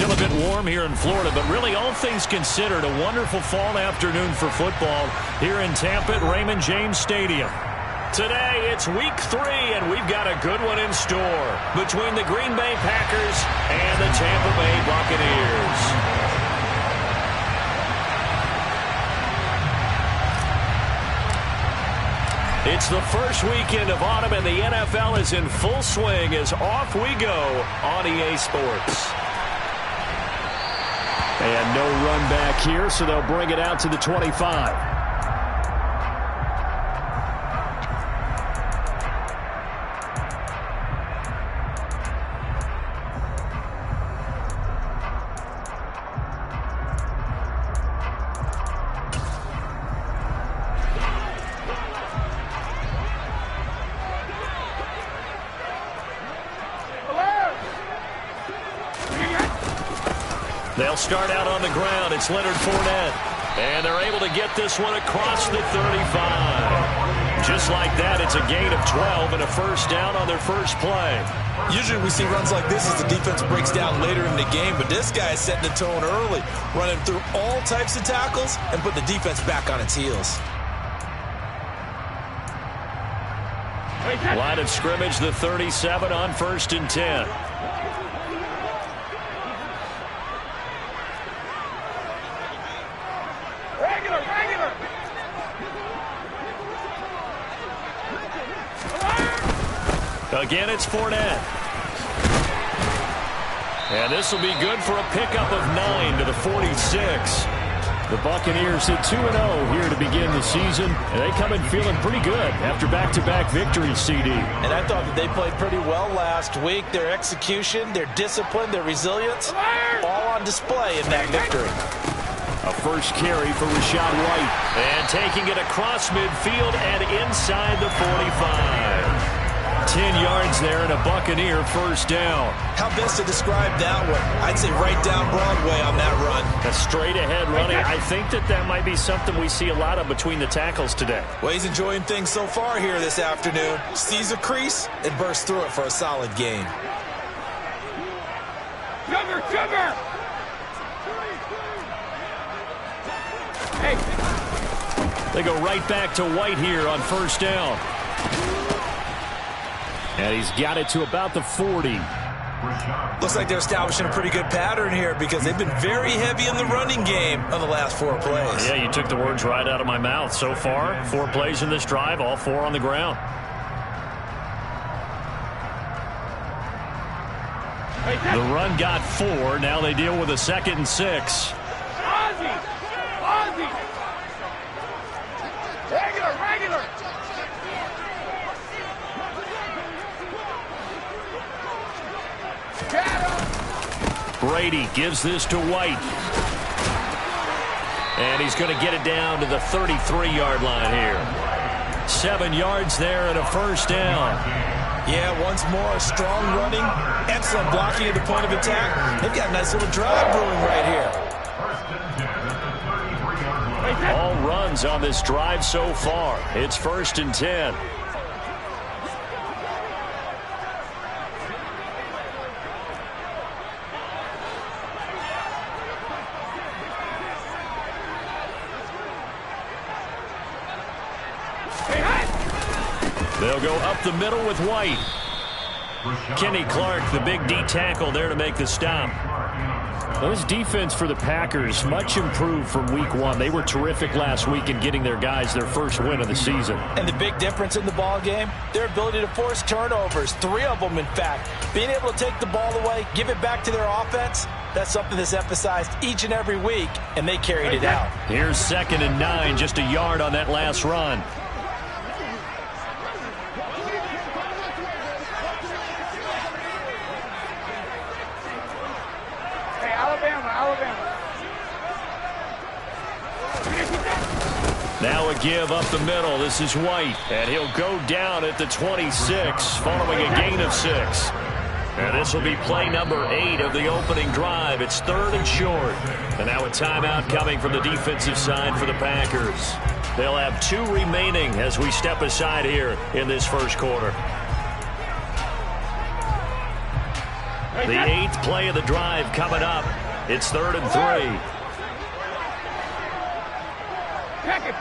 Still a bit warm here in Florida, but really all things considered, a wonderful fall afternoon for football here in Tampa at Raymond James Stadium. Today, it's week 3, and we've got a good one in store between the Green Bay Packers and the Tampa Bay Buccaneers. It's the first weekend of autumn, and the NFL is in full swing as off we go on EA Sports. And no run back here, so they'll bring it out to the 25. They'll start out on the ground. It's Leonard Fournette. And they're able to get this one across the 35. Just like that, it's a gain of 12 and a first down on their first play. Usually we see runs like this as the defense breaks down later in the game, but this guy is setting the tone early, running through all types of tackles and put the defense back on its heels. Line of scrimmage, the 37 on 1st and 10. Again, it's Fournette. And this will be good for a pickup of 9 to the 46. The Buccaneers hit 2-0 here to begin the season, and they come in feeling pretty good after back-to-back victories, CD. And I thought that they played pretty well last week. Their execution, their discipline, their resilience, all on display in that victory. A first carry for Rashad White. And taking it across midfield and inside the 45. 10 yards there and a Buccaneer first down. How best to describe that one? I'd say right down Broadway on that run. A straight-ahead running. I think that might be something we see a lot of between the tackles today. Well, he's enjoying things so far here this afternoon. Sees a crease and bursts through it for a solid gain. Cover! Hey. They go right back to White here on first down. And he's got it to about the 40. Looks like they're establishing a pretty good pattern here because they've been very heavy in the running game on the last 4 plays. Yeah, you took the words right out of my mouth. So far, 4 plays in this drive, all 4 on the ground. The run got 4. Now they deal with a 2nd and 6. Ozzie! Regular! Brady gives this to White. And he's going to get it down to the 33-yard line here. 7 yards there and a first down. Yeah, once more, strong running, excellent blocking at the point of attack. They've got a nice little drive brewing right here. All runs on this drive so far. It's 1st and 10. They'll go up the middle with White. Kenny Clark, the big D tackle there to make the stop. Well, this defense for the Packers, much improved from week 1. They were terrific last week in getting their guys their first win of the season. And the big difference in the ball game, their ability to force turnovers, 3 of them in fact. Being able to take the ball away, give it back to their offense, that's something that's emphasized each and every week, and they carried it out. Here's 2nd and 9, just a yard on that last run. Now a give up the middle. This is White, and he'll go down at the 26 following a gain of 6. And this will be play number 8 of the opening drive. It's 3rd and short. And now a timeout coming from the defensive side for the Packers. They'll have 2 remaining as we step aside here in this first quarter. The 8th play of the drive coming up. It's 3rd and 3. Check it.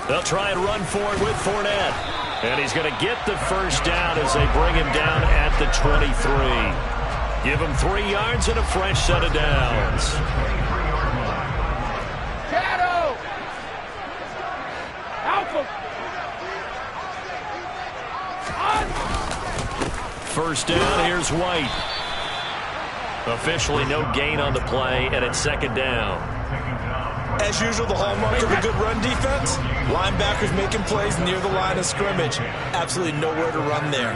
They'll try and run for it with Fournette. And he's going to get the first down as they bring him down at the 23. Give him 3 yards and a fresh set of downs. Shadow. Alpha. First down, here's White. Officially no gain on the play, and it's 2nd down. As usual, the hallmark of a good run defense, linebackers making plays near the line of scrimmage. Absolutely nowhere to run there.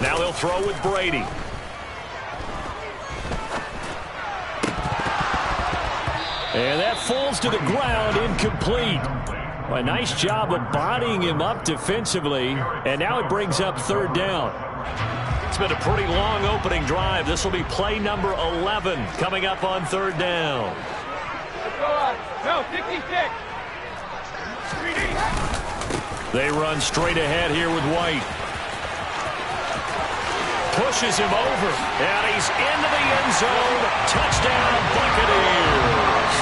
Now they'll throw with Brady. And that falls to the ground, incomplete. Well, a nice job of bodying him up defensively, and now it brings up 3rd down. It's been a pretty long opening drive. This will be play number 11 coming up on 3rd down. No, 66. They run straight ahead here with White. Pushes him over, and he's into the end zone. Touchdown, Buccaneers.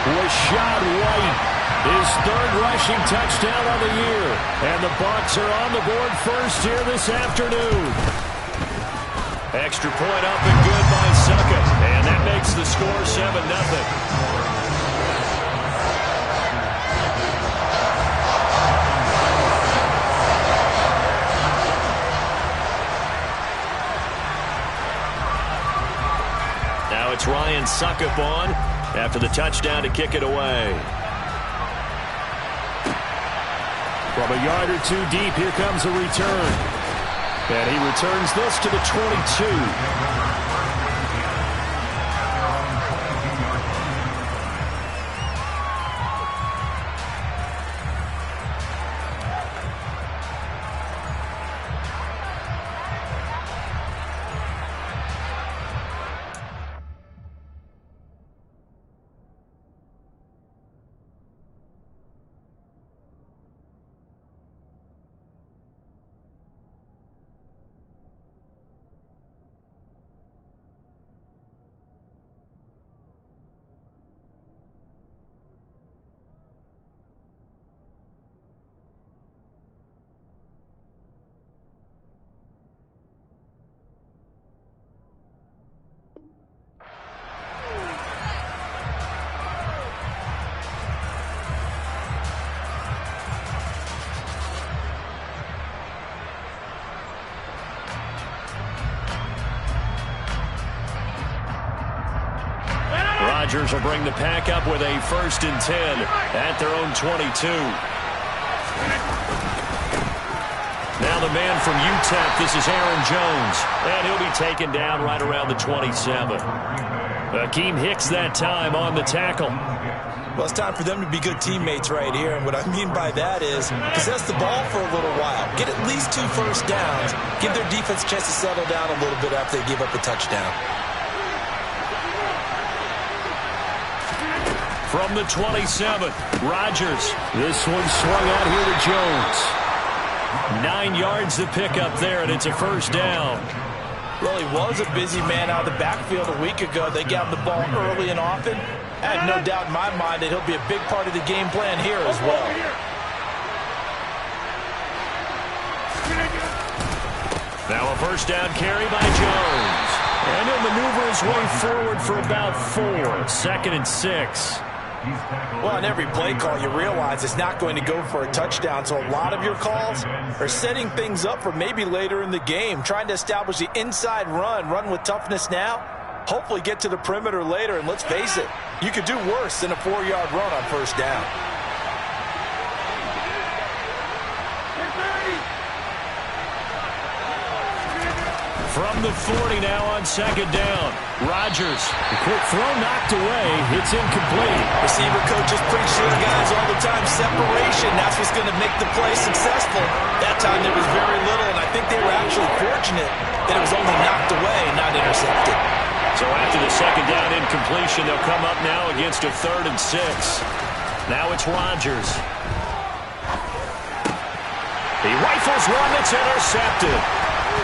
Rashad White, his 3rd rushing touchdown on the year. And the Bucs are on the board first here this afternoon. Extra point up and good by Suckup. And that makes the score 7-0. Now it's Ryan Suckup on after the touchdown to kick it away. From a yard or 2 deep, here comes a return. And he returns this to the 22. Rodgers will bring the pack up with a 1st and 10 at their own 22. Now the man from UTEP, this is Aaron Jones, and he'll be taken down right around the 27. Akeem Hicks that time on the tackle. Well, it's time for them to be good teammates right here, and what I mean by that is possess the ball for a little while, get at least 2 first downs, give their defense a chance to settle down a little bit after they give up a touchdown. From the 27, Rodgers. This one swung out here to Jones. 9 yards to pick up there, and it's a 1st down. Well, he was a busy man out of the backfield a week ago. They got him the ball early and often. I have no doubt in my mind that he'll be a big part of the game plan here as well. Now a 1st down carry by Jones. And he'll maneuver his way forward for about 4. 2nd and 6. Well, on every play call, you realize it's not going to go for a touchdown, so a lot of your calls are setting things up for maybe later in the game, trying to establish the inside run with toughness now, hopefully get to the perimeter later, and let's face it, you could do worse than a 4-yard run on 1st down. From the 40 now on 2nd down. Rodgers, the quick throw knocked away. It's incomplete. Receiver coaches preach to their guys all the time. Separation, that's what's going to make the play successful. That time there was very little, and I think they were actually fortunate that it was only knocked away, not intercepted. So after the second down incompletion, they'll come up now against a 3rd and 6. Now it's Rodgers. He rifles one that's intercepted.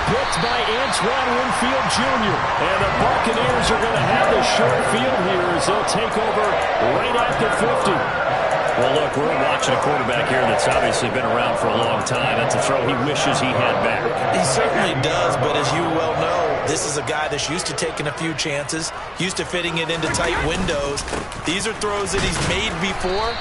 Picked by Antoine Winfield Jr. And the Buccaneers are going to have the short field here as they'll take over right at the 50. Well, look, we're watching a quarterback here that's obviously been around for a long time. That's a throw he wishes he had back. He certainly does, but as you well know, this is a guy that's used to taking a few chances, used to fitting it into tight windows. These are throws that he's made before.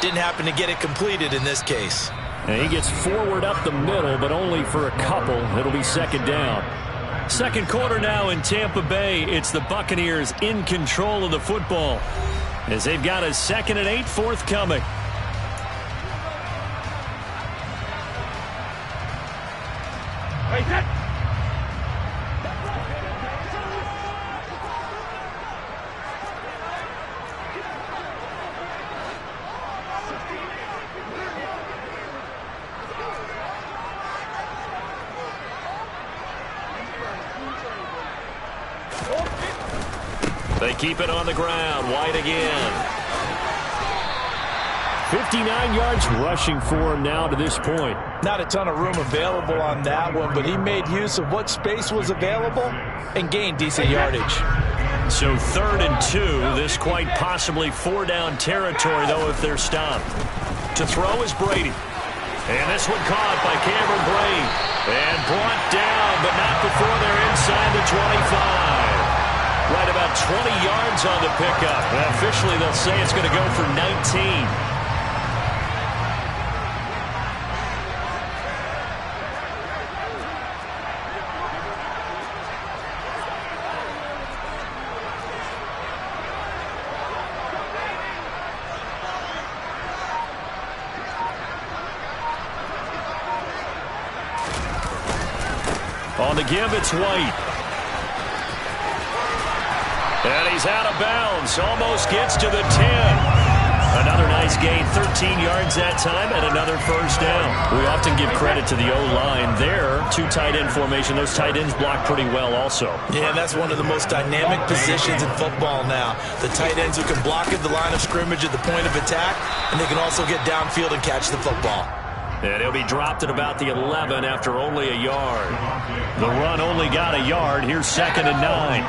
Didn't happen to get it completed in this case. And he gets forward up the middle, but only for a couple. It'll be second down. Second quarter now in Tampa Bay. It's the Buccaneers in control of the football as they've got a 2nd and 8 forthcoming. Wait, that. They keep it on the ground. White again. 59 yards rushing for him now to this point. Not a ton of room available on that one, but he made use of what space was available and gained decent yardage. So 3rd and 2. This quite possibly 4-down territory, though, if they're stopped. To throw is Brady. And this one caught by Cameron Brate. And brought down, but not before they're inside the 25. Right about 20 yards on the pickup. And officially, they'll say it's going to go for 19. On the give, it's White. And he's out of bounds. Almost gets to the 10. Another nice gain. 13 yards that time and another first down. We often give credit to the O-line there. 2 tight end formation. Those tight ends block pretty well also. Yeah, that's one of the most dynamic positions in football now. The tight ends who can block at the line of scrimmage at the point of attack, and they can also get downfield and catch the football. And he'll be dropped at about the 11 after only a yard. The run only got a yard. Here's 2nd and 9.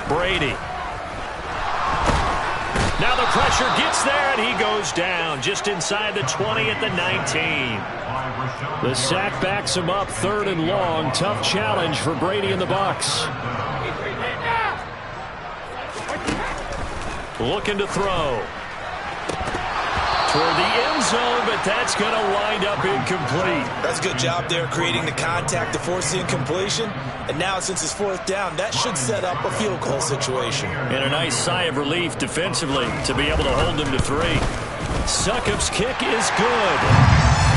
Brady. Now the pressure gets there, and he goes down just inside the 20 at the 19. The sack backs him up, 3rd and long. Tough challenge for Brady and the Bucs. Looking to throw. Toward the end zone, but that's going to wind up incomplete. That's a good job there creating the contact to force the incompletion. And now, since it's 4th down, that should set up a field goal situation. And a nice sigh of relief defensively to be able to hold them to 3. Succop's kick is good.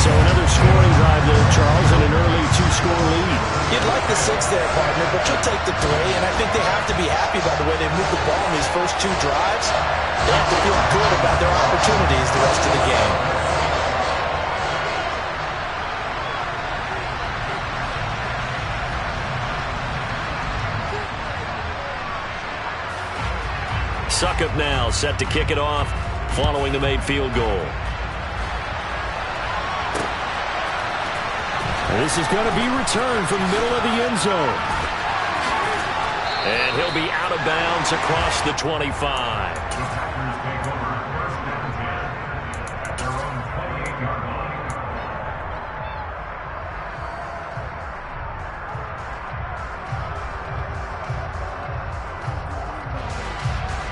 So another scoring drive there, Charles, and an early 2-score lead. You'd like the 6 there, partner, but you'll take the 3, and I think they have to be happy by the way they moved the ball in these first 2 drives. They have to feel good about their opportunities the rest of the game. Succop now set to kick it off following the made field goal. This is going to be returned from the middle of the end zone. And he'll be out of bounds across the 25.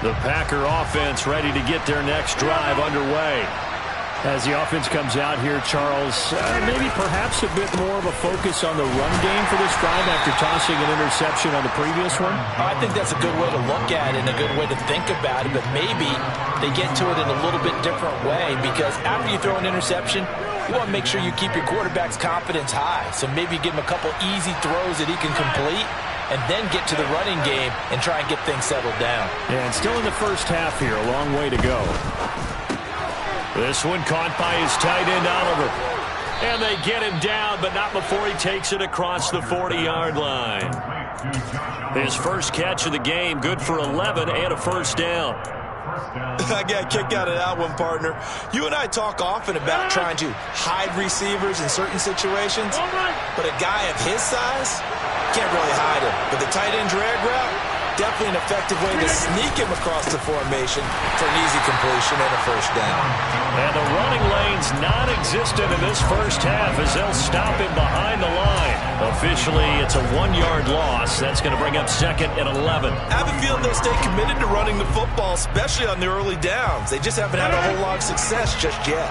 The Packer offense ready to get their next drive underway. As the offense comes out here, Charles, maybe perhaps a bit more of a focus on the run game for this drive after tossing an interception on the previous one? I think that's a good way to look at it and a good way to think about it, but maybe they get to it in a little bit different way because after you throw an interception, you want to make sure you keep your quarterback's confidence high. So maybe give him a couple easy throws that he can complete and then get to the running game and try and get things settled down. Yeah, and still in the first half here, a long way to go. This one caught by his tight end, Oliver. And they get him down, but not before he takes it across the 40-yard line. His first catch of the game, good for 11 and a first down. I got a kick out of that one, partner. You and I talk often about trying to hide receivers in certain situations, but a guy of his size can't really hide him. But the tight end drag route, definitely an effective way to sneak him across the formation for an easy completion and a first down. And the running lane's non-existent in this first half as they'll stop him behind the line. Officially, it's a 1-yard loss. That's going to bring up second and 11. I have a feeling they'll stay committed to running the football, especially on the early downs. They just haven't had a whole lot of success just yet.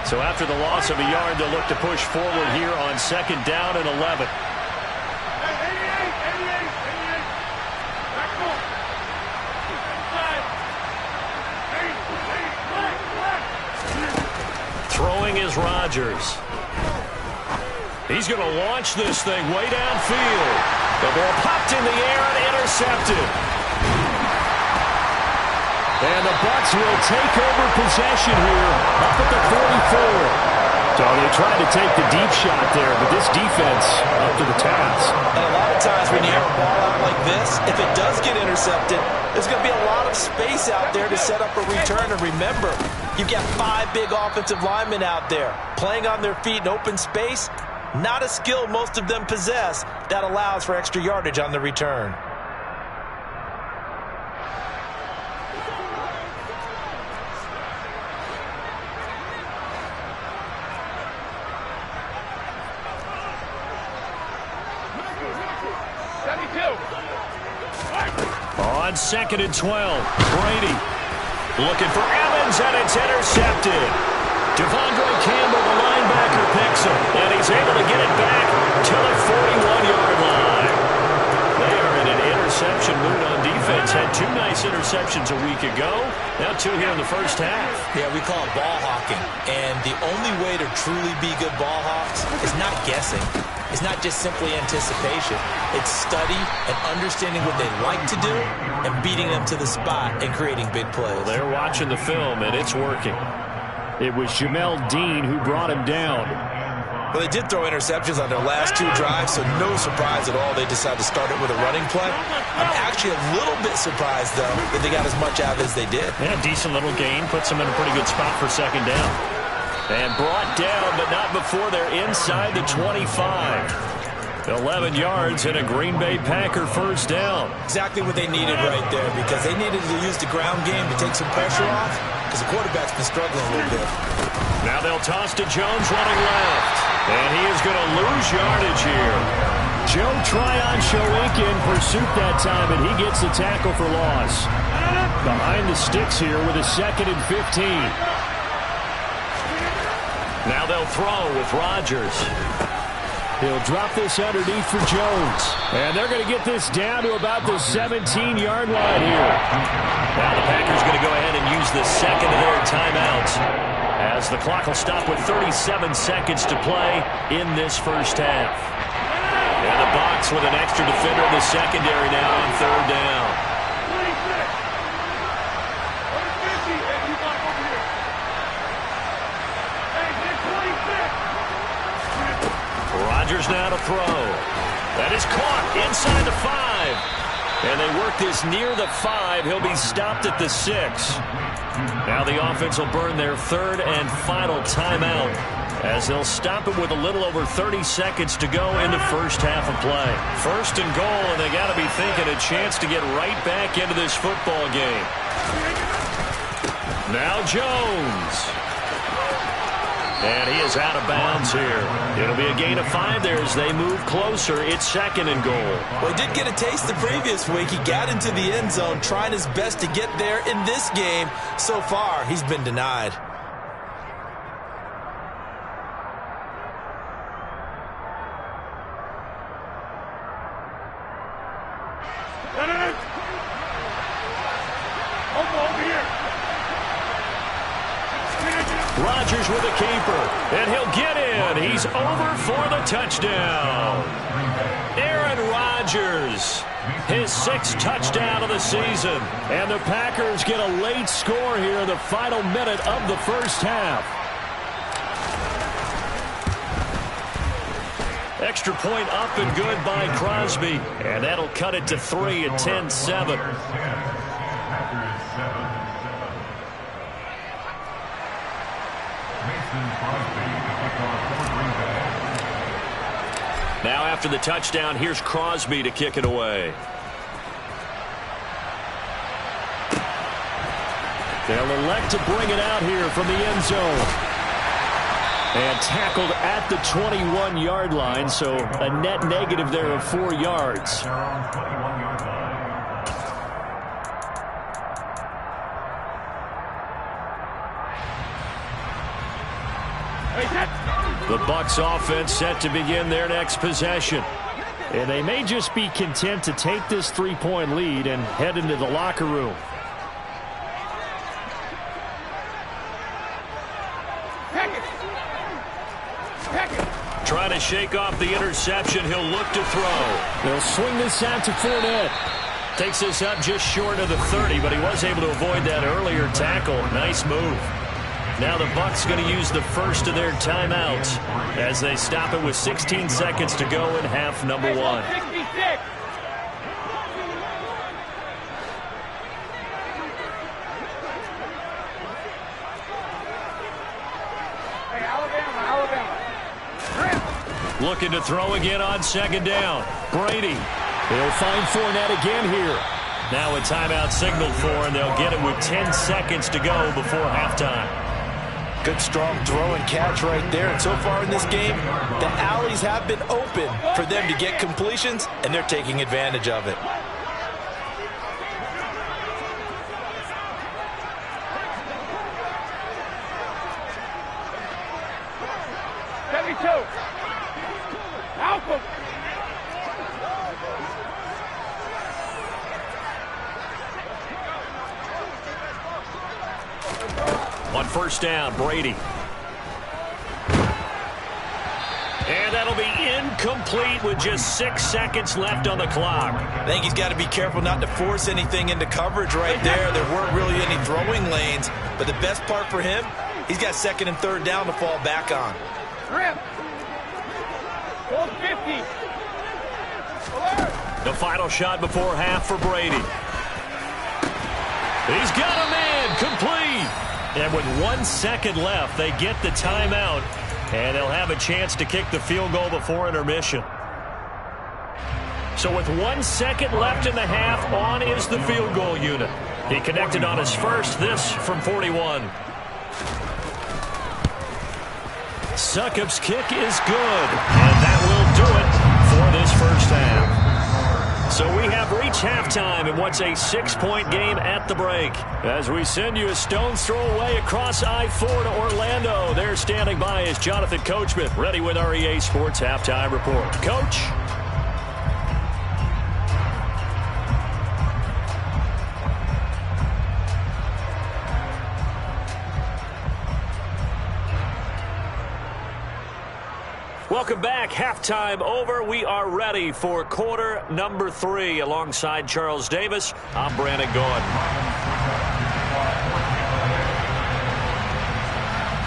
So after the loss of a yard, they'll look to push forward here on second down and 11. Throwing is Rodgers. He's going to launch this thing way downfield. The ball popped in the air and intercepted. And the Bucs will take over possession here up at the 44. So they tried to take the deep shot there, but this defense up to the task. And a lot of times when you have a ball out like this, if it does get intercepted, there's going to be a lot of space out there to set up a return. And remember, you've got 5 big offensive linemen out there playing on their feet in open space. Not a skill most of them possess that allows for extra yardage on the return. On second and 12, Brady looking for Evans, and it's intercepted. Devondre Campbell, the linebacker, picks him, and he's able to get it back to the 41-yard line. They are in an interception mood on defense. Had 2 nice interceptions a week ago. Now 2 here in the first half. Yeah, we call it ball hawking. And the only way to truly be good ball hawks is not guessing. It's not just simply anticipation. It's study and understanding what they like to do and beating them to the spot and creating big plays. Well, they're watching the film, and it's working. It was Jamel Dean who brought him down. Well, they did throw interceptions on their last 2 drives, so no surprise at all they decided to start it with a running play. I'm actually a little bit surprised, though, that they got as much out as they did. Yeah, decent little gain. Puts them in a pretty good spot for second down. And brought down, but not before they're inside the 25. 11 yards and a Green Bay Packer first down. Exactly what they needed right there, because they needed to use the ground game to take some pressure off, because the quarterback's been struggling a little bit. Now they'll toss to Jones running left. And he is going to lose yardage here. Joe Tryon-Shoyinka in pursuit that time, and he gets the tackle for loss. Behind the sticks here with a second and 15. Now they'll throw with Rodgers. He'll drop this underneath for Jones. And they're going to get this down to about the 17-yard line here. Now the Packers going to go ahead and use the second of their timeouts, as the clock will stop with 37 seconds to play in this first half. And the Bucs with an extra defender in the secondary now on third down. Rodgers now to throw. That is caught inside the 5. And they work this near the 5. He'll be stopped at the 6. Now the offense will burn their third and final timeout, as they'll stop it with a little over 30 seconds to go in the first half of play. First and goal, and they got to be thinking a chance to get right back into this football game. Now Jones. And he is out of bounds here. It'll be a gain of 5 there as they move closer. It's second and goal. Well, he did get a taste the previous week. He got into the end zone, trying his best to get there in this game. So far, he's been denied. Over here. Rodgers with a keeper, and he'll get in. He's over for the touchdown. Aaron Rodgers, his 6th touchdown of the season. And the Packers get a late score here in the final minute of the first half. Extra point up and good by Crosby. And that'll cut it to 3 at 10-7. Now after the touchdown, here's Crosby to kick it away. They'll elect to bring it out here from the end zone. And tackled at the 21-yard line, so a net negative there of 4 yards. The Bucs offense set to begin their next possession. And they may just be content to take this 3-point lead and head into the locker room. Trying to shake off the interception. He'll look to throw. They'll swing this out to Fournette. Takes this up just short of the 30, but he was able to avoid that earlier tackle. Nice move. Now the Bucs going to use the first of their timeouts as they stop it with 16 seconds to go in half number 1. 66. Looking to throw again on second down. Brady. They'll find Fournette again here. Now a timeout signaled for, and they'll get it with 10 seconds to go before halftime. Good strong throw and catch right there. And so far in this game, the alleys have been open for them to get completions, and they're taking advantage of it. On first down, Brady. And that'll be incomplete with just 6 seconds left on the clock. I think he's got to be careful not to force anything into coverage right there. There weren't really any throwing lanes, but the best part for him, he's got second and third down to fall back on. 50. The final shot before half for Brady. He's got a man, complete. And with 1 second left, they get the timeout, and they'll have a chance to kick the field goal before intermission. So with 1 second left in the half, on is the field goal unit. He connected on his first, this from 41. Succop's kick is good, and that will do it for this first half. So we have reached halftime in what's a 6-point game at the break. As we send you a stone's throw away across I-4 to Orlando. There standing by is Jonathan Coachman, ready with our EA Sports Halftime Report. Coach? Welcome back. Halftime over. We are ready for quarter number 3. Alongside Charles Davis, I'm Brandon Gaudin.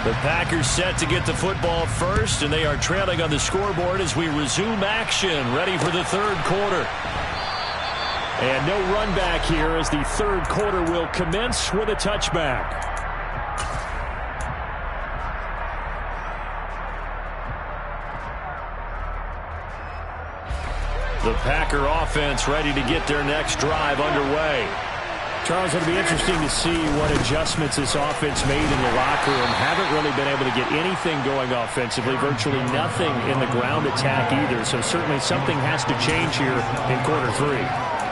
The Packers set to get the football first, and they are trailing on the scoreboard as we resume action, ready for the third quarter. And no run back here as the third quarter will commence with a touchback. The Packer offense ready to get their next drive underway. Charles, it'll be interesting to see what adjustments this offense made in the locker room. Haven't really been able to get anything going offensively, virtually nothing in the ground attack either. So certainly something has to change here in quarter 3.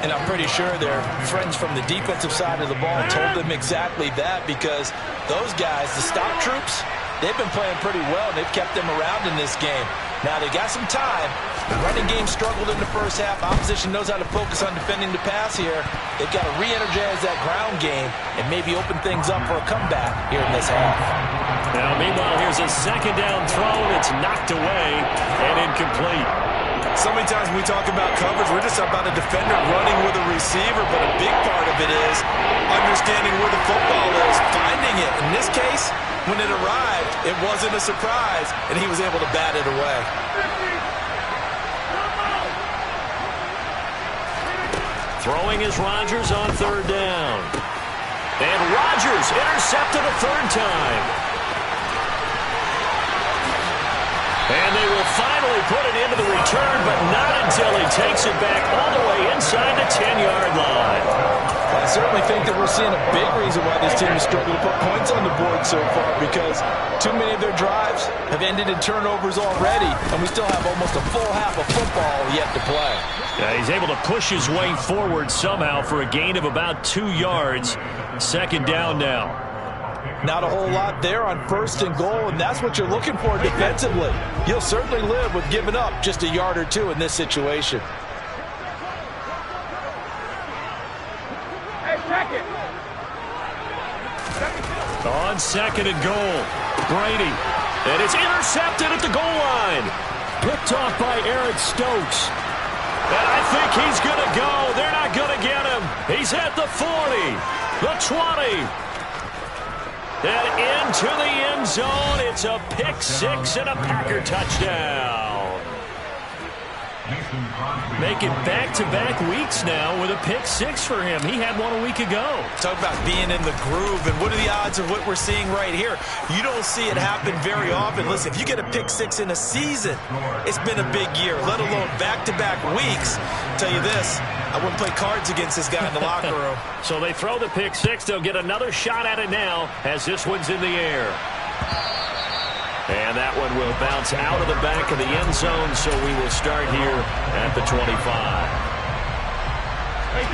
And I'm pretty sure their friends from the defensive side of the ball told them exactly that, because those guys, the stop troops, they've been playing pretty well, and they've kept them around in this game. Now, they got some time. The running game struggled in the first half. Opposition knows how to focus on defending the pass here. They've got to re-energize that ground game and maybe open things up for a comeback here in this half. Now, meanwhile, here's a second down throw that's knocked away and incomplete. So many times when we talk about coverage, we're just about a defender running with a receiver, but a big part of it is understanding where the football is, finding it. In this case, when it arrived, it wasn't a surprise, and he was able to bat it away. Throwing is Rodgers on third down. And Rodgers intercepted a third time. And they will finally put it into the return, but not until he takes it back all the way inside the 10-yard line. I certainly think that we're seeing a big reason why this team is struggling to put points on the board so far, because too many of their drives have ended in turnovers already, and we still have almost a full half of football yet to play. Yeah, he's able to push his way forward somehow for a gain of about 2 yards. Second down now. Not a whole lot there on first and goal, and that's what you're looking for defensively. You'll certainly live with giving up just a yard or two in this situation. Hey, check it. On second and goal, Brady. And it's intercepted at the goal line. Picked off by Eric Stokes. And I think he's going to go. They're not going to get him. He's at the 40, the 20. And into the end zone. It's a pick six and a Packer touchdown. Making back-to-back weeks now with a pick six for him. He had one a week ago. Talk about being in the groove, and what are the odds of what we're seeing right here? You don't see it happen very often. Listen, if you get a pick six in a season, it's been a big year, let alone back-to-back weeks. I'll tell you this, I wouldn't play cards against this guy in the locker room. So they throw the pick six. They'll get another shot at it now as this one's in the air. And that one will bounce out of the back of the end zone, so we will start here at the 25.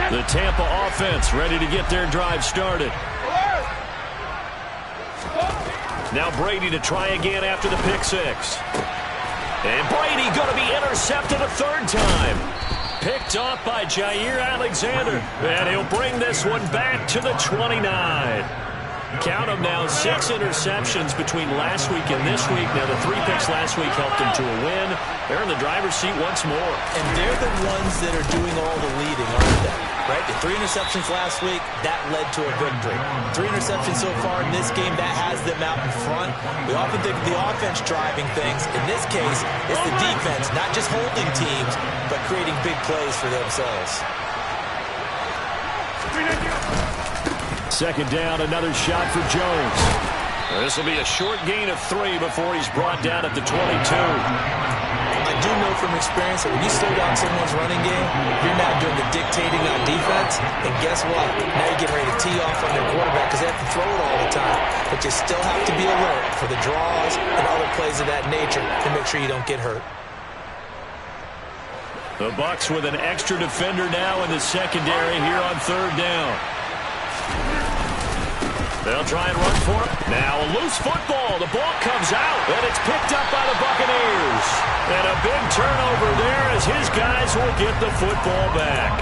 The Tampa offense ready to get their drive started. Now Brady to try again after the pick six. And Brady going to be intercepted a third time. Picked off by Jair Alexander. And he'll bring this one back to the 29. Count them now, 6 interceptions between last week and this week. Now, the 3 picks last week helped them to a win. They're in the driver's seat once more. And they're the ones that are doing all the leading, aren't they? Right? The 3 interceptions last week, that led to a victory. 3 interceptions so far in this game, that has them out in front. We often think of the offense driving things. In this case, it's the defense, not just holding teams, but creating big plays for themselves. Second down, another shot for Jones. This will be a short gain of 3 before he's brought down at the 22. I do know from experience that when you slow down someone's running game, you're now doing the dictating on defense. And guess what? Now you're getting ready to tee off on their quarterback because they have to throw it all the time. But you still have to be alert for the draws and other plays of that nature to make sure you don't get hurt. The Bucs with an extra defender now in the secondary here on third down. They'll try and run for it. Now a loose football. The ball comes out, and it's picked up by the Buccaneers. And a big turnover there as his guys will get the football back.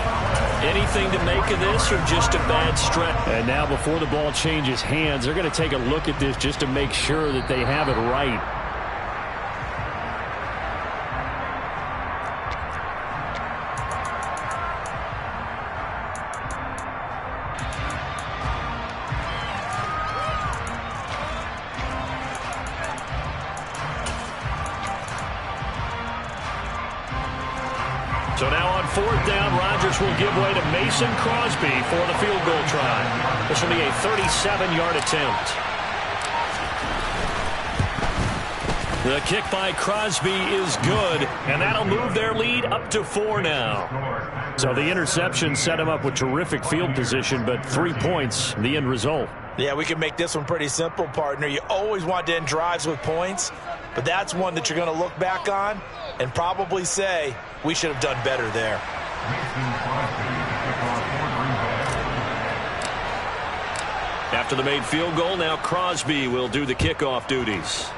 Anything to make of this or just a bad stretch? And now before the ball changes hands, they're going to take a look at this just to make sure that they have it right. So now on fourth down, Rodgers will give way to Mason Crosby for the field goal try. This will be a 37-yard attempt. The kick by Crosby is good, and that'll move their lead up to 4 now. So the interception set him up with terrific field position, but 3 points, the end result. Yeah, we can make this one pretty simple, partner. You always want to end drives with points, but that's one that you're going to look back on and probably say, we should have done better there. After the made field goal, now Crosby will do the kickoff duties.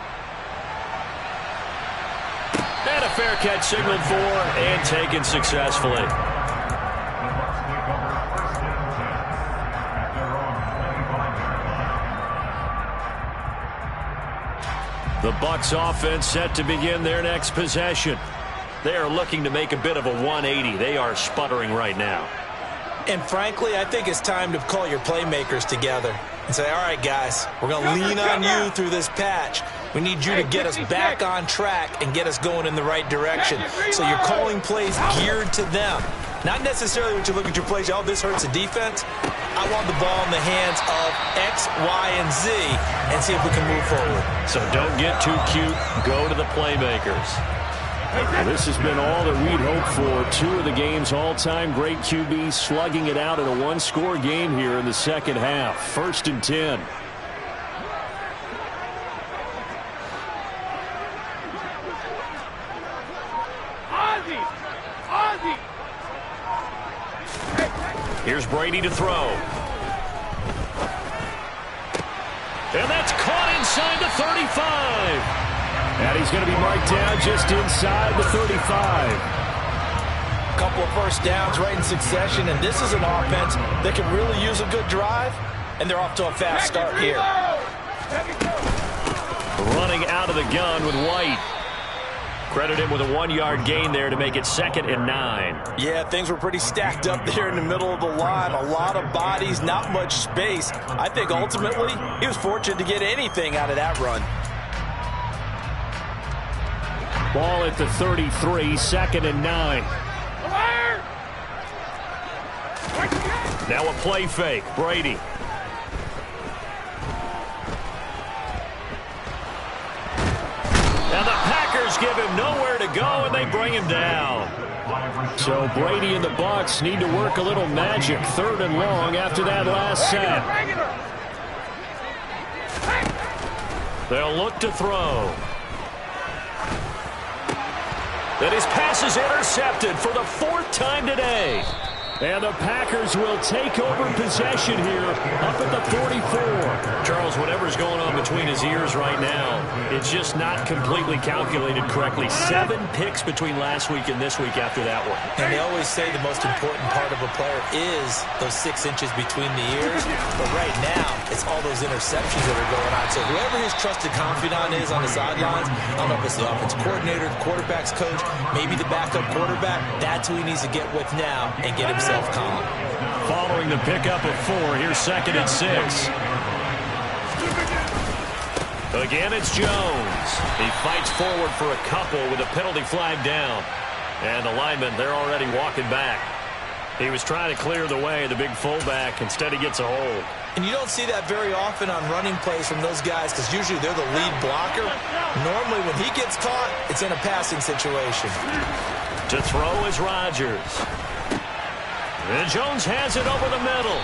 And a fair catch signaled for and taken successfully. The Bucs offense set to begin their next possession. They are looking to make a bit of a 180. They are sputtering right now. And frankly, I think it's time to call your playmakers together and say, all right, guys, we're going to lean on you through this patch. We need you to get us back on track and get us going in the right direction. So you're calling plays geared to them. Not necessarily when you look at your plays, oh, this hurts the defense. I want the ball in the hands of X, Y, and Z and see if we can move forward. So don't get too cute. Go to the playmakers. Well, this has been all that we'd hoped for. Two of the game's all-time great QBs slugging it out in a one-score game here in the second half. 1st and 10. Here's Brady to throw. And that's caught inside the 35. And he's going to be marked down just inside the 35. A couple of first downs right in succession, and this is an offense that can really use a good drive, and they're off to a fast start here. Running out of the gun with White. Credit him with a 1-yard gain there to make it 2nd and 9. Yeah, things were pretty stacked up there in the middle of the line. A lot of bodies, not much space. I think ultimately he was fortunate to get anything out of that run. Ball at the 33, 2nd and 9. Now a play fake. Brady. And the Packers give him nowhere to go, and they bring him down. So Brady and the Bucs need to work a little magic. 3rd and long after that last sack. They'll look to throw. And his pass is intercepted for the 4th time today. And the Packers will take over possession here up at the 44. Charles, whatever's going on between his ears right now, it's just not completely calculated correctly. 7 picks between last week and this week after that one. And they always say the most important part of a player is those 6 inches between the ears. But right now, it's all those interceptions that are going on. So whoever his trusted confidant is on the sidelines, I don't know if it's the offensive coordinator, the quarterback's coach, maybe the backup quarterback, that's who he needs to get with now and get himself calm. Following the pickup of 4, here's 2nd and 6. Again, it's Jones. He fights forward for a couple with a penalty flag down. And the linemen, they're already walking back. He was trying to clear the way, the big fullback. Instead, he gets a hold. And you don't see that very often on running plays from those guys because usually they're the lead blocker. Normally, when he gets caught, it's in a passing situation. To throw is Rodgers. And Jones has it over the middle.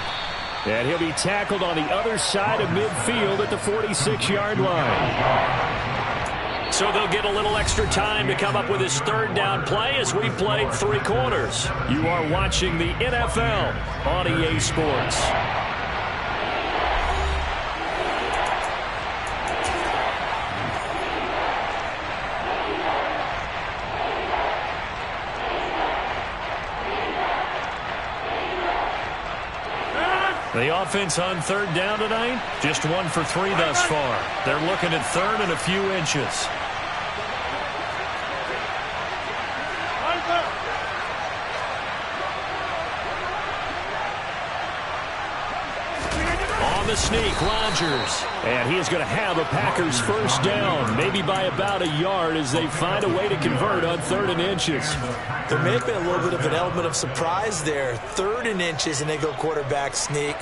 And he'll be tackled on the other side of midfield at the 46-yard line. So they'll get a little extra time to come up with his 3rd down play as we played 3 quarters. You are watching the NFL on EA Sports. The offense on 3rd down tonight, just 1 for 3 thus far. They're looking at 3rd and a few inches. On the sneak, Rodgers. And he is going to have a Packers 1st down, maybe by about a yard as they find a way to convert on 3rd and inches. There may have been a little bit of an element of surprise there. 3rd and inches, and they go quarterback sneak.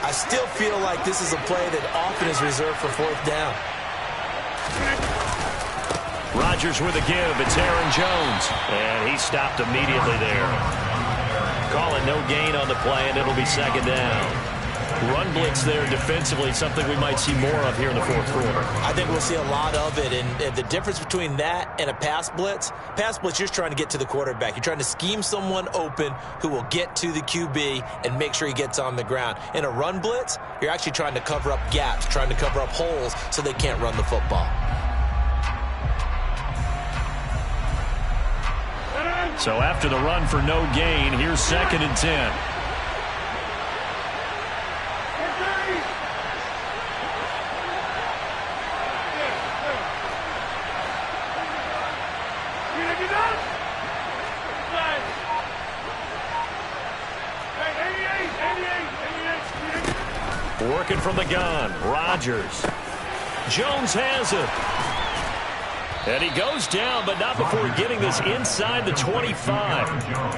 I still feel like this is a play that often is reserved for 4th down. Rodgers with a give. It's Aaron Jones. And he stopped immediately there. Calling no gain on the play, and it'll be 2nd down. Run blitz there defensively, something we might see more of here in the 4th quarter. I think we'll see a lot of it, and the difference between that and a pass blitz, you're just trying to get to the quarterback. You're trying to scheme someone open who will get to the QB and make sure he gets on the ground. In a run blitz, you're actually trying to cover up gaps, trying to cover up holes so they can't run the football. So after the run for no gain, here's 2nd and 10. Working from the gun, Rodgers. Jones has it. And he goes down, but not before getting this inside the 25.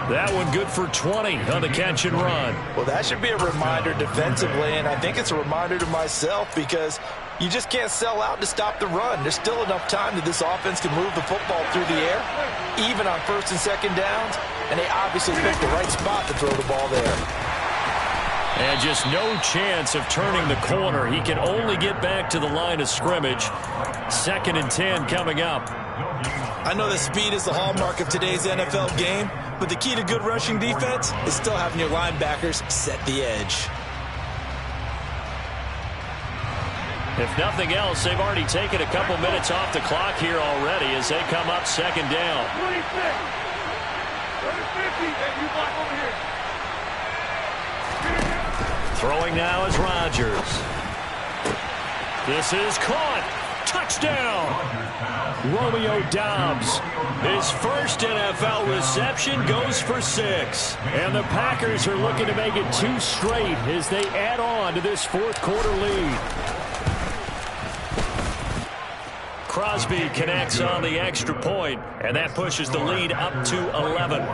That one good for 20 on the catch and run. Well, that should be a reminder defensively, and I think it's a reminder to myself because you just can't sell out to stop the run. There's still enough time that this offense can move the football through the air, even on first and second downs, and they obviously picked the right spot to throw the ball there. And just no chance of turning the corner. He can only get back to the line of scrimmage. 2nd and 10 coming up. I know that speed is the hallmark of today's NFL game, but the key to good rushing defense is still having your linebackers set the edge. If nothing else, they've already taken a couple minutes off the clock here already as they come up 2nd down. 26. 50, you block over here. Throwing now is Rodgers. This is caught. Touchdown. Romeo Doubs. His first NFL reception goes for 6. And the Packers are looking to make it 2 straight as they add on to this 4th quarter lead. Crosby connects on the extra point, and that pushes the lead up to 11.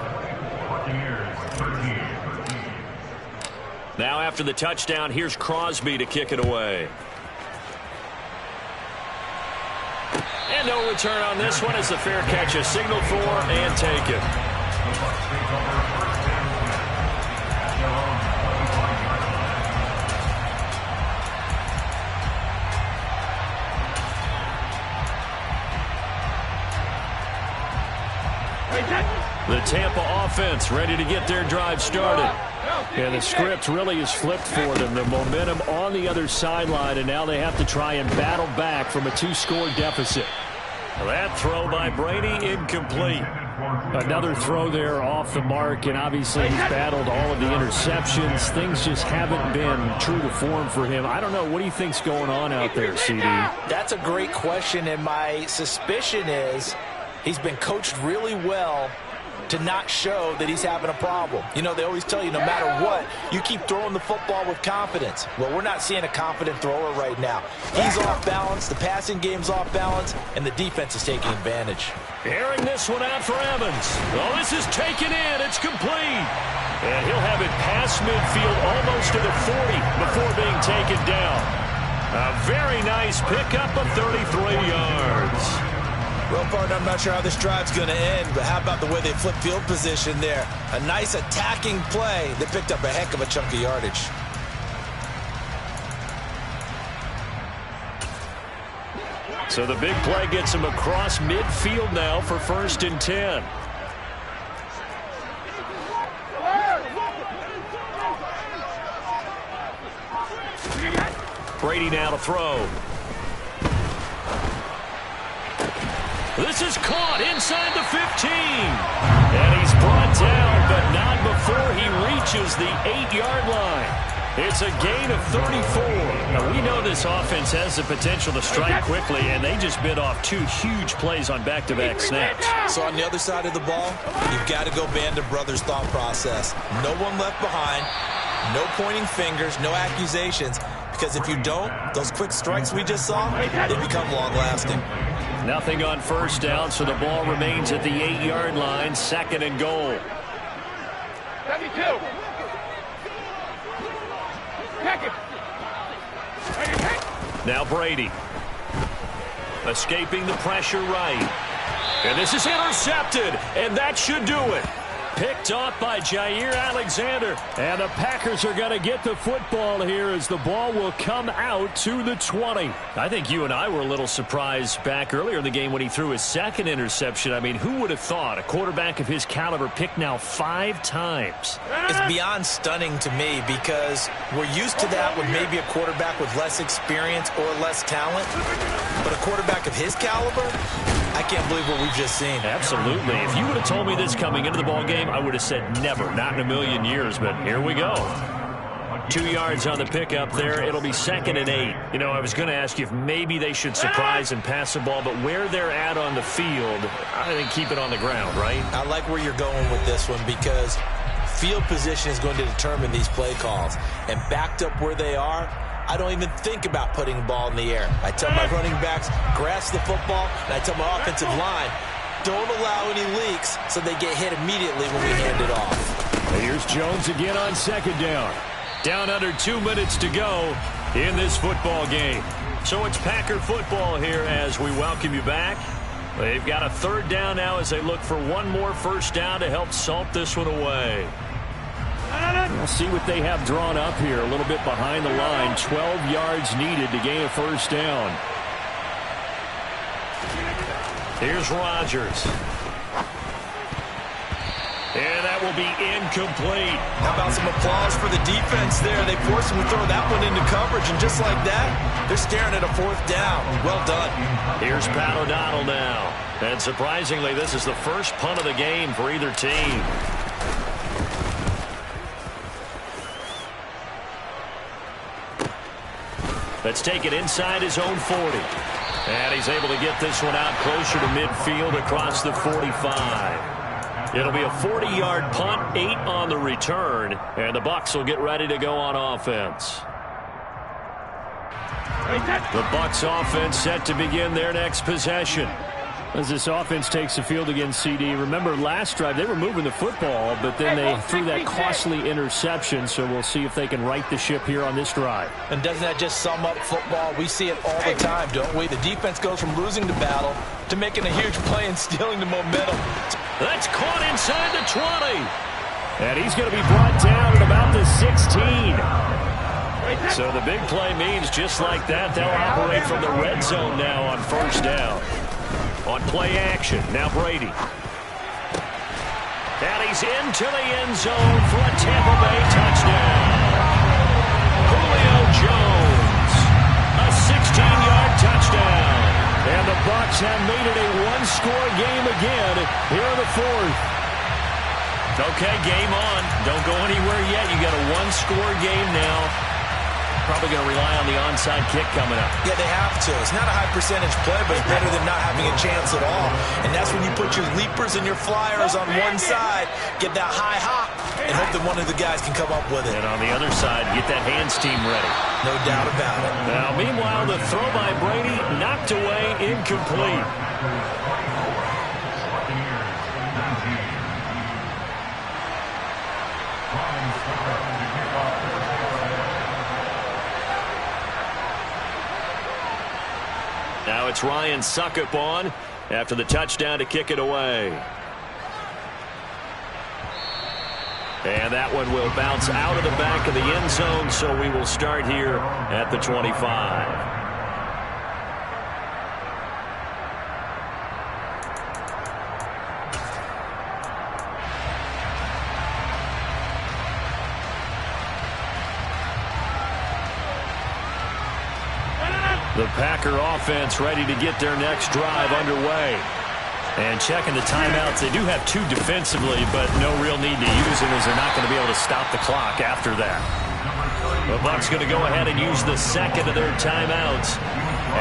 Now after the touchdown, here's Crosby to kick it away. And no return on this one as the fair catch is signaled for and taken. The Tampa offense ready to get their drive started. And the script really is flipped for them. The momentum on the other sideline, and now they have to try and battle back from a 2-score deficit. That throw by Brady incomplete. Another throw there off the mark, and obviously he's battled all of the interceptions. Things just haven't been true to form for him. I don't know. What do you think's going on out there, CD? That's a great question, and my suspicion is he's been coached really well to not show that he's having a problem. You know, they always tell you no matter what, you keep throwing the football with confidence. Well, we're not seeing a confident thrower right now. He's off balance, the passing game's off balance, and the defense is taking advantage. Airing this one out for Evans. Oh, this is taken in. It's complete. And he'll have it past midfield almost to the 40 before being taken down. A very nice pickup of 33 yards. Well, partner, I'm not sure how this drive's going to end, but how about the way they flip field position there? A nice attacking play that picked up a heck of a chunk of yardage. So the big play gets him across midfield now for 1st and 10. Brady now to throw. This is caught inside the 15. And he's brought down, but not before he reaches the 8-yard line. It's a gain of 34. Now, we know this offense has the potential to strike quickly, and they just bit off 2 huge plays on back-to-back snaps. So on the other side of the ball, you've got to go Band of Brothers thought process. No one left behind, no pointing fingers, no accusations, because if you don't, those quick strikes we just saw, they become long-lasting. Nothing on 1st down, so the ball remains at the 8-yard line, 2nd and goal. 72. Now Brady. Escaping the pressure right. And this is intercepted, and that should do it. Picked off by Jair Alexander. And the Packers are going to get the football here as the ball will come out to the 20. I think you and I were a little surprised back earlier in the game when he threw his 2nd interception. I mean, who would have thought a quarterback of his caliber picked now 5 times? It's beyond stunning to me because we're used to that with maybe a quarterback with less experience or less talent. But a quarterback of his caliber, I can't believe what we've just seen. Absolutely. If you would have told me this coming into the ball game, I would have said never, not in a million years, but here we go. 2 yards on the pickup there. It'll be 2nd and 8. You know, I was going to ask you if maybe they should surprise and pass the ball, but where they're at on the field, I think keep it on the ground, right? I like where you're going with this one because field position is going to determine these play calls. And backed up where they are, I don't even think about putting the ball in the air. I tell my running backs, grasp the football, and I tell my offensive line, don't allow any leaks so they get hit immediately when we hand it off. Here's Jones again on second down. Down under 2 minutes to go in this football game. So it's Packer football here as we welcome you back. They've got a third down now as they look for one more first down to help salt this one away. We'll see what they have drawn up here. A little bit behind the line. 12 yards needed to gain a first down. Here's Rodgers. And that will be incomplete. How about some applause for the defense there? They forced him to throw that one into coverage, and just like that, they're staring at a fourth down. Well done. Here's Pat O'Donnell now. And surprisingly, this is the first punt of the game for either team. Let's take it inside his own 40. And he's able to get this one out closer to midfield across the 45. It'll be a 40-yard punt, 8 on the return, and the Bucs will get ready to go on offense. The Bucs offense set to begin their next possession. As this offense takes the field against CD, remember last drive they were moving the football, but then they threw that costly interception, so we'll see if they can right the ship here on this drive. And doesn't that just sum up football? We see it all the time, don't we? The defense goes from losing the battle to making a huge play and stealing the momentum. That's caught inside the 20. And he's going to be brought down at about the 16. So the big play means just like that, they'll operate from the red zone now on first down. On play action, now Brady. And he's into the end zone for a Tampa Bay touchdown. Julio Jones, a 16-yard touchdown. And the Bucs have made it a one-score game again here in the fourth. Okay, game on. Don't go anywhere yet. You got a one-score game now. Probably going to rely on the onside kick coming up. Yeah, they have to. It's not a high percentage play, but it's better than not having a chance at all. And that's when you put your leapers and your flyers on one side, get that high hop, and hope that one of the guys can come up with it. And on the other side, get that hands team ready. No doubt about it. Now, meanwhile, the throw by Brady knocked away, incomplete. Now it's Ryan Suckup on after the touchdown to kick it away. And that one will bounce out of the back of the end zone, so we will start here at the 25. The Packer offense ready to get their next drive underway. And checking the timeouts, they do have 2 defensively, but no real need to use them as they're not going to be able to stop the clock after that. The Bucs going to go ahead and use the second of their timeouts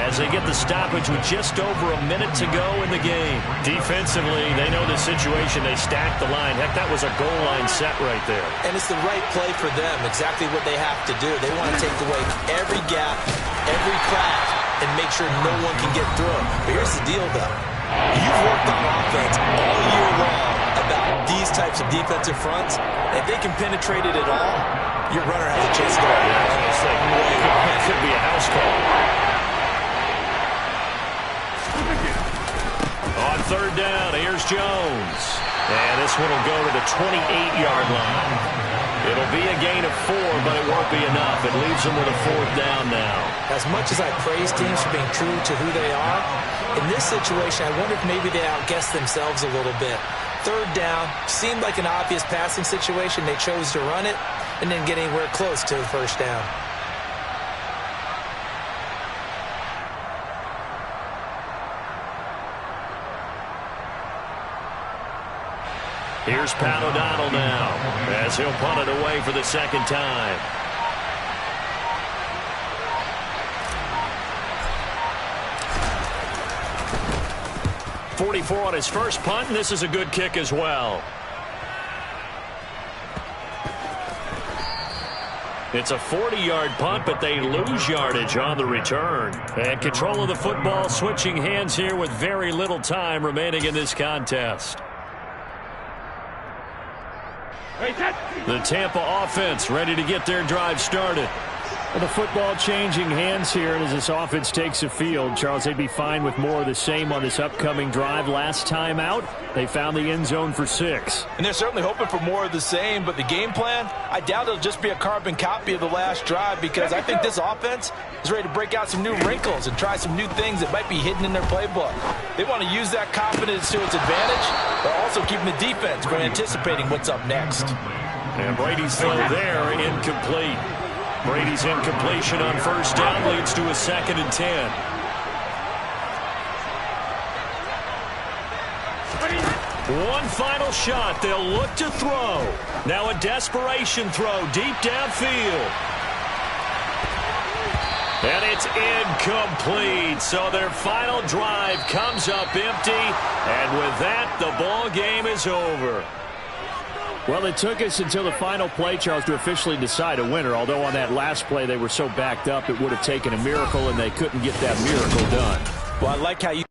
as they get the stoppage with just over a minute to go in the game. Defensively, they know the situation. They stacked the line. Heck, that was a goal line set right there. And it's the right play for them, exactly what they have to do. They want to take away every gap, every crack, and make sure no one can get through it. But here's the deal, though. You've worked on offense all year long about these types of defensive fronts. If they can penetrate it at all, your runner has a chance to go. That could be a house call. On third down, here's Jones. And this one will go to the 28-yard line. It'll be a gain of 4, but it won't be enough. It leaves them with a fourth down now. As much as I praise teams for being true to who they are, in this situation, I wonder if maybe they outguessed themselves a little bit. Third down seemed like an obvious passing situation. They chose to run it and didn't get anywhere close to the first down. Here's Pat O'Donnell now as he'll punt it away for the second time. .44 on his first punt, and this is a good kick as well. It's a 40-yard punt, but they lose yardage on the return. And control of the football switching hands here with very little time remaining in this contest. The Tampa offense ready to get their drive started. Well, the football changing hands here as this offense takes the field. Charles, they'd be fine with more of the same on this upcoming drive. Last time out, they found the end zone for 6. And they're certainly hoping for more of the same, but the game plan, I doubt it'll just be a carbon copy of the last drive, because I think this offense is ready to break out some new wrinkles and try some new things that might be hidden in their playbook. They want to use that confidence to its advantage, but also keeping the defense from anticipating what's up next. And Brady's throw there, incomplete. Brady's incompletion on first down leads to a 2nd and 10. One final shot. They'll look to throw. Now a desperation throw deep downfield. And it's incomplete. So their final drive comes up empty. And with that, the ball game is over. Well, it took us until the final play, Charles, to officially decide a winner. Although on that last play they were so backed up, it would have taken a miracle, and they couldn't get that miracle done. Well, I like how you